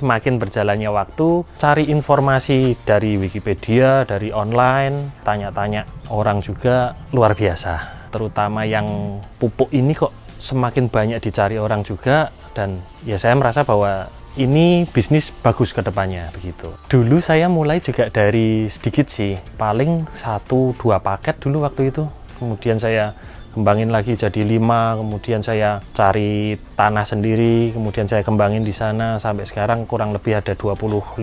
semakin berjalannya waktu, cari informasi dari Wikipedia, dari online, tanya-tanya orang juga luar biasa. Terutama yang pupuk ini kok semakin banyak dicari orang juga, dan ya saya merasa bahwa ini bisnis bagus ke depannya begitu. Dulu saya mulai juga dari sedikit sih, paling 1-2 paket dulu waktu itu. Kemudian saya kembangin lagi jadi 5, kemudian saya cari tanah sendiri, kemudian saya kembangin di sana sampai sekarang kurang lebih ada 25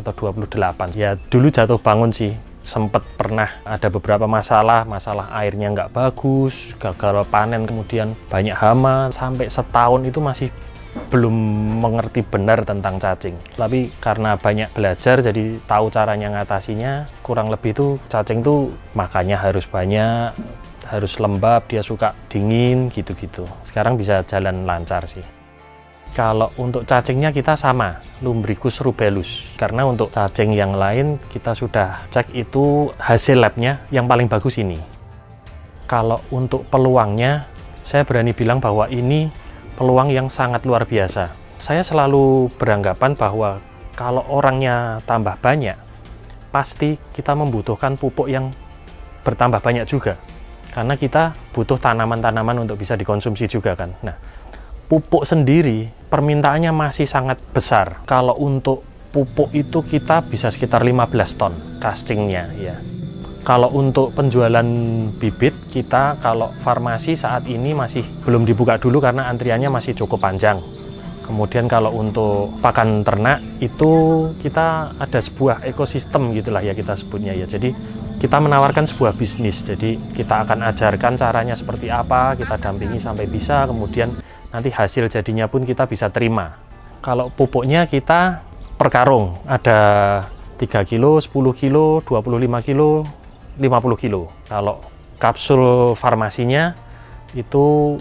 atau 28. Ya dulu jatuh bangun sih, sempat pernah ada beberapa masalah airnya nggak bagus, gagal panen, kemudian banyak hama, sampai setahun itu masih belum mengerti benar tentang cacing. Tapi karena banyak belajar jadi tahu caranya ngatasinya. Kurang lebih tuh cacing tuh makannya harus banyak, harus lembab, dia suka dingin gitu-gitu. Sekarang bisa jalan lancar sih. Kalau untuk cacingnya kita sama, Lumbricus rubellus. Karena untuk cacing yang lain kita sudah cek itu hasil labnya yang paling bagus ini. Kalau untuk peluangnya, saya berani bilang bahwa ini peluang yang sangat luar biasa. Saya selalu beranggapan bahwa kalau orangnya tambah banyak, pasti kita membutuhkan pupuk yang bertambah banyak juga. Karena kita butuh tanaman-tanaman untuk bisa dikonsumsi juga kan. Nah, pupuk sendiri permintaannya masih sangat besar. Kalau untuk pupuk itu kita bisa sekitar 15 ton castingnya ya. Kalau untuk penjualan bibit kita, kalau farmasi saat ini masih belum dibuka dulu karena antriannya masih cukup panjang. Kemudian kalau untuk pakan ternak itu kita ada sebuah ekosistem gitulah ya kita sebutnya ya. Jadi kita menawarkan sebuah bisnis, jadi kita akan ajarkan caranya seperti apa, kita dampingi sampai bisa, kemudian nanti hasil jadinya pun kita bisa terima. Kalau pupuknya kita per karung, ada 3 kilo, 10 kilo, 25 kilo, 50 kilo. Kalau kapsul farmasinya itu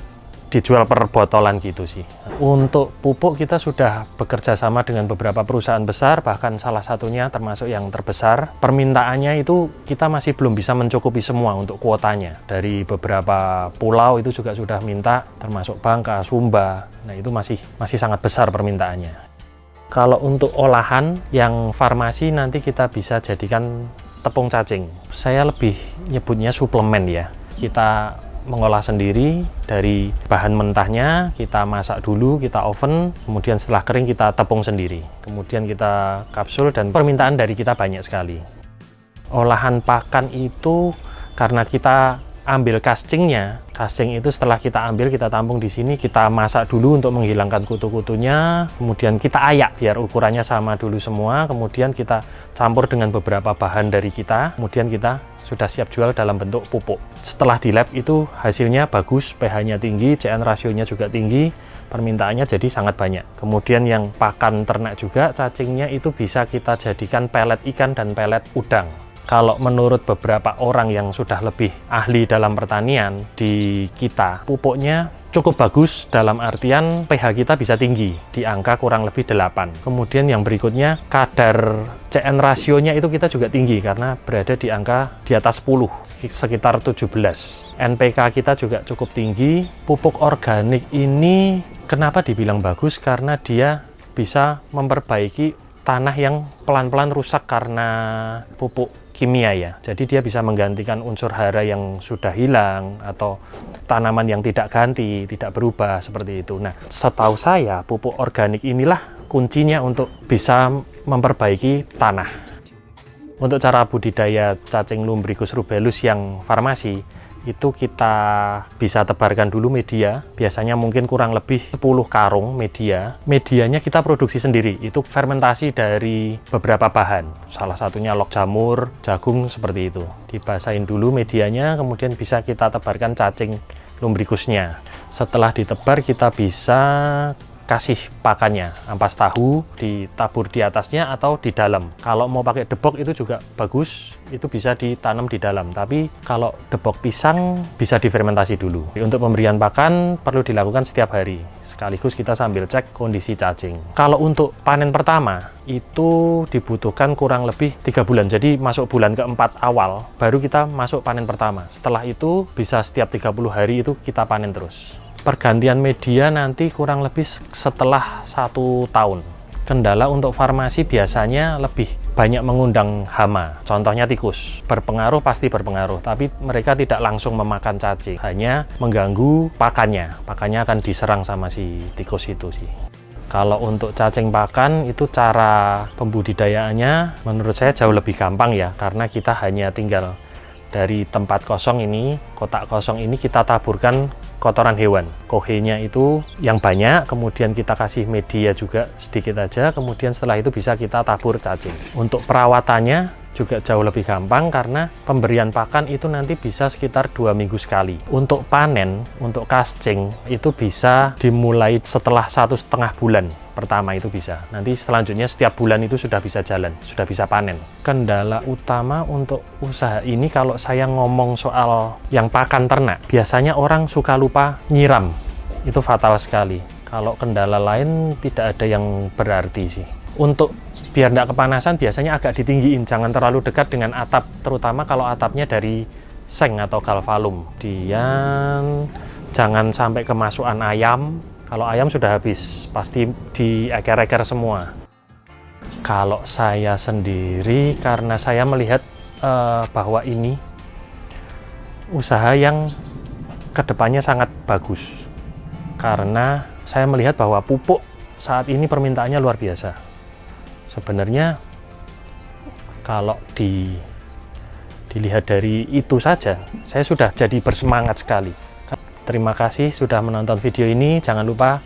dijual per botolan gitu sih. Untuk pupuk kita sudah bekerja sama dengan beberapa perusahaan besar, bahkan salah satunya termasuk yang terbesar. Permintaannya itu kita masih belum bisa mencukupi semua untuk kuotanya. Dari beberapa pulau itu juga sudah minta, termasuk Bangka, Sumba. Nah itu masih sangat besar permintaannya. Kalau untuk olahan yang farmasi nanti kita bisa jadikan tepung cacing. Saya lebih nyebutnya suplemen ya. Kita mengolah sendiri dari bahan mentahnya, kita masak dulu, kita oven, kemudian setelah kering kita tepung sendiri, kemudian kita kapsul, dan permintaan dari kita banyak sekali. Olahan pakan itu karena kita ambil castingnya, casting itu setelah kita ambil kita tampung di sini, kita masak dulu untuk menghilangkan kutu-kutunya, kemudian kita ayak biar ukurannya sama dulu semua, kemudian kita campur dengan beberapa bahan dari kita, kemudian kita sudah siap jual dalam bentuk pupuk. Setelah di lab itu hasilnya bagus, pH-nya tinggi, CN rasionya juga tinggi, permintaannya jadi sangat banyak. Kemudian yang pakan ternak juga, cacingnya itu bisa kita jadikan pelet ikan dan pelet udang. Kalau menurut beberapa orang yang sudah lebih ahli dalam pertanian di kita, pupuknya cukup bagus dalam artian pH kita bisa tinggi, di angka kurang lebih 8. Kemudian yang berikutnya, kadar CN rasionya itu kita juga tinggi karena berada di angka di atas 10, sekitar 17. NPK kita juga cukup tinggi. Pupuk organik ini kenapa dibilang bagus? Karena dia bisa memperbaiki tanah yang pelan-pelan rusak karena pupuk kimia ya. Jadi dia bisa menggantikan unsur hara yang sudah hilang atau tanaman yang tidak ganti, tidak berubah seperti itu. Nah, setahu saya pupuk organik inilah kuncinya untuk bisa memperbaiki tanah. Untuk cara budidaya cacing Lumbricus rubellus yang farmasi, itu kita bisa tebarkan dulu media, biasanya mungkin kurang lebih 10 karung media. Medianya kita produksi sendiri, itu fermentasi dari beberapa bahan, salah satunya log jamur, jagung, seperti itu. Dibasahin dulu medianya, kemudian bisa kita tebarkan cacing Lumbricusnya. Setelah ditebar kita bisa kasih pakannya, ampas tahu ditabur di atasnya atau di dalam. Kalau mau pakai debok itu juga bagus, itu bisa ditanam di dalam. Tapi kalau debok pisang bisa difermentasi dulu. Untuk pemberian pakan perlu dilakukan setiap hari. Sekaligus kita sambil cek kondisi cacing. Kalau untuk panen pertama itu dibutuhkan kurang lebih 3 bulan. Jadi masuk bulan keempat awal baru kita masuk panen pertama. Setelah itu bisa setiap 30 hari itu kita panen terus. Pergantian media nanti kurang lebih setelah 1 tahun. Kendala untuk farmasi biasanya lebih banyak mengundang hama, contohnya tikus. Berpengaruh, pasti berpengaruh, tapi mereka tidak langsung memakan cacing, hanya mengganggu pakannya. Pakannya akan diserang sama si tikus itu sih. Kalau untuk cacing pakan itu cara pembudidayaannya menurut saya jauh lebih gampang ya, karena kita hanya tinggal dari tempat kosong ini, kotak kosong ini kita taburkan kotoran hewan. Kohenya itu yang banyak, kemudian kita kasih media juga sedikit aja, kemudian setelah itu bisa kita tabur cacing. Untuk perawatannya juga jauh lebih gampang karena pemberian pakan itu nanti bisa sekitar 2 minggu sekali. Untuk panen, untuk casting itu bisa dimulai setelah 1,5 bulan. Pertama itu bisa. Nanti selanjutnya setiap bulan itu sudah bisa jalan, sudah bisa panen. Kendala utama untuk usaha ini kalau saya ngomong soal yang pakan ternak, biasanya orang suka lupa nyiram. Itu fatal sekali. Kalau kendala lain tidak ada yang berarti sih. Untuk biar tidak kepanasan biasanya agak ditinggiin, jangan terlalu dekat dengan atap, terutama kalau atapnya dari seng atau galvalum. Kemudian jangan sampai kemasukan ayam. Kalau ayam sudah habis, pasti dieker-eker semua. Kalau saya sendiri, karena saya melihat bahwa ini usaha yang kedepannya sangat bagus. Karena saya melihat bahwa pupuk saat ini permintaannya luar biasa. Sebenarnya kalau dilihat dari itu saja, saya sudah jadi bersemangat sekali. Terima kasih sudah menonton video ini. Jangan lupa